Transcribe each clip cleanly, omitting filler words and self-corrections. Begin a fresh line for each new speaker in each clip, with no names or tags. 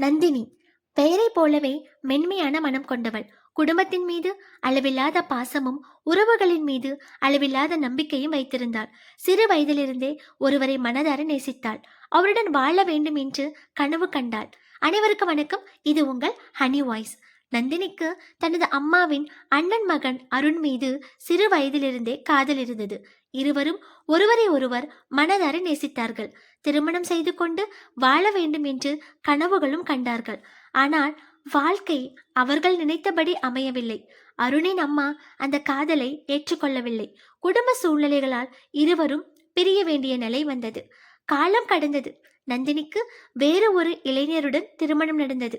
நந்தினி பெயரை போலவே மென்மையான மனம் கொண்டவள். குடும்பத்தின் மீது அளவில்லாத பாசமும் உறவுகளின் மீது அளவில்லாத நம்பிக்கையும் வைத்திருந்தாள். சிறு வயதிலிருந்தே ஒருவரை மனதார நேசித்தாள். அவருடன் வாழ வேண்டும் என்று கனவு கண்டாள். அனைவருக்கும் வணக்கம். இது உங்கள் ஹனி வாய்ஸ். நந்தினிக்கு தனது அம்மாவின் அண்ணன் மகன் அருண் மீது சிறு வயதிலிருந்தே காதல் இருந்தது. இருவரும் ஒருவரை ஒருவர் மனதார நேசித்தார்கள். திருமணம் செய்து கொண்டு வாழ வேண்டும் என்று கனவுகளும் கண்டார்கள். ஆனால் வாழ்க்கை அவர்கள் நினைத்தபடி அமையவில்லை. அருணின் அம்மா அந்த காதலை ஏற்றுக்கொள்ளவில்லை. குடும்ப சூழ்நிலைகளால் இருவரும் பிரிய வேண்டிய நிலை வந்தது. காலம் கடந்தது. நந்தினிக்கு வேறு ஒரு இளைஞருடன் திருமணம் நடந்தது.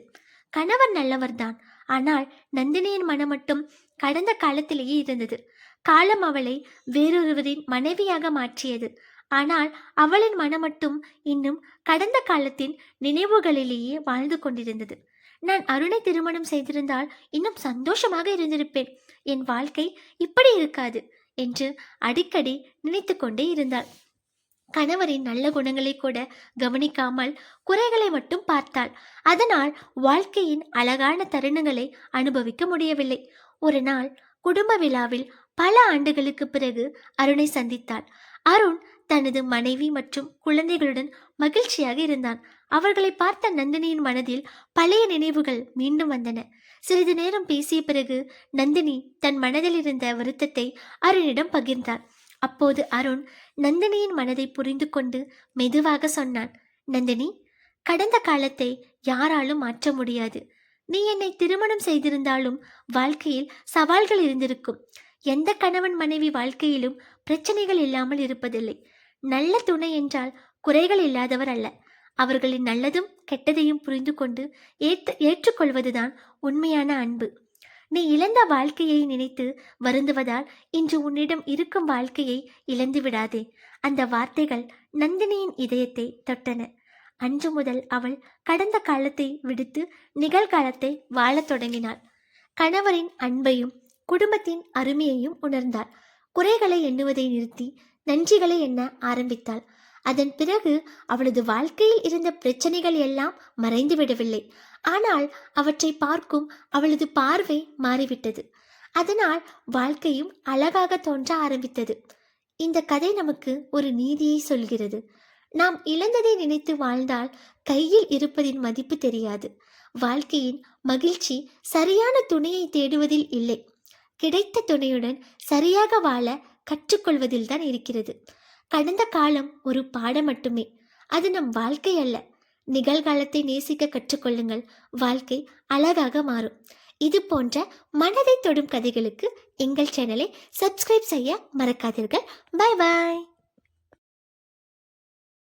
கணவர் நல்லவர்தான். ஆனால் நந்தினியின் மனம் மட்டும் கடந்த காலத்திலேயே இருந்தது. காலம் அவளை வேறொருவரின் மனைவியாக மாற்றியது. ஆனால் அவளின் மனம் மட்டும் இன்னும் கடந்த காலத்தின் நினைவுகளிலேயே வாழ்ந்து கொண்டிருந்தது. நான் அருணை திருமணம் செய்திருந்தால் இன்னும் சந்தோஷமாக இருந்திருப்பேன். என் வாழ்க்கை இப்படி இருக்காது என்று அடிக்கடி நினைத்து கொண்டே இருந்தாள். கணவரின் நல்ல குணங்களை கூட கவனிக்காமல் குறைகளை மட்டும் பார்த்தாள். அதனால் வாழ்க்கையின் அழகான தருணங்களை அனுபவிக்க முடியவில்லை. ஒரு நாள் குடும்ப விழாவில் பல ஆண்டுகளுக்கு பிறகு அருணை சந்தித்தாள். அருண் தனது மனைவி மற்றும் குழந்தைகளுடன் மகிழ்ச்சியாக இருந்தான். அவர்களை பார்த்த நந்தினியின் மனதில் பழைய நினைவுகள் மீண்டும் வந்தன. சிறிது நேரம் பேசிய பிறகு நந்தினி தன் மனதில் இருந்த வருத்தத்தை அருணிடம் பகிர்ந்தாள். அப்போது அருண் நந்தினியின் மனதை புரிந்து கொண்டு மெதுவாக சொன்னான். நந்தினி, கடந்த காலத்தை யாராலும் மாற்ற முடியாது. நீ என்னை திருமணம் செய்திருந்தாலும் வாழ்க்கையில் சவால்கள் இருந்திருக்கும். எந்த கணவன் மனைவி வாழ்க்கையிலும் பிரச்சனைகள் இல்லாமல் இருப்பதில்லை. நல்ல துணை என்றால் குறைகள் இல்லாதவர் அல்ல. அவர்களின் நல்லதும் கெட்டதையும் புரிந்து கொண்டு ஏற்றுக்கொள்வதுதான் உண்மையான அன்பு. நீ இழந்த வாழ்க்கையை நினைத்து வருந்துவதால் இன்று உன்னிடம் இருக்கும் வாழ்க்கையை இழந்து விடாதே. அந்த வார்த்தைகள் நந்தினியின் இதயத்தை தொட்டன. அன்று முதல் அவள் கடந்த காலத்தை விடுத்து நிகழ்காலத்தை வாழத் தொடங்கினாள். கணவரின் அன்பையும் குடும்பத்தின் அருமையையும் உணர்ந்தாள். குறைகளை எண்ணுவதை நிறுத்தி நன்றிகளை எண்ண ஆரம்பித்தாள். அதன் பிறகு அவளது வாழ்க்கையில் இருந்த பிரச்சனைகள் எல்லாம் மறைந்து விடவில்லை. ஆனால் அவற்றை பார்க்கும் அவளது பார்வை மாறிவிட்டது. அதனால் வாழ்க்கையும் அழகாக தோன்ற ஆரம்பித்தது. இந்த கதை நமக்கு ஒரு நீதியை சொல்கிறது. நாம் இழந்ததை நினைத்து வாழ்ந்தால் கையில் இருப்பதின் மதிப்பு தெரியாது. வாழ்க்கையின் மகிழ்ச்சி சரியான துணையை தேடுவதில் இல்லை, கிடைத்த துணையுடன் சரியாக வாழ கற்றுக்கொள்வதில் தான் இருக்கிறது. கடந்த காலம் ஒரு பாடம் மட்டுமே, அது நம் வாழ்க்கை அல்ல. நிகழ்காலத்தை நேசிக்க கற்றுக்கொள்ளுங்கள். வாழ்க்கை அழகாக மாறும். இது போன்ற மனதை தொடும் கதைகளுக்கு எங்கள் சேனலை சப்ஸ்கிரைப் செய்ய மறக்காதீர்கள். பாய் பாய்.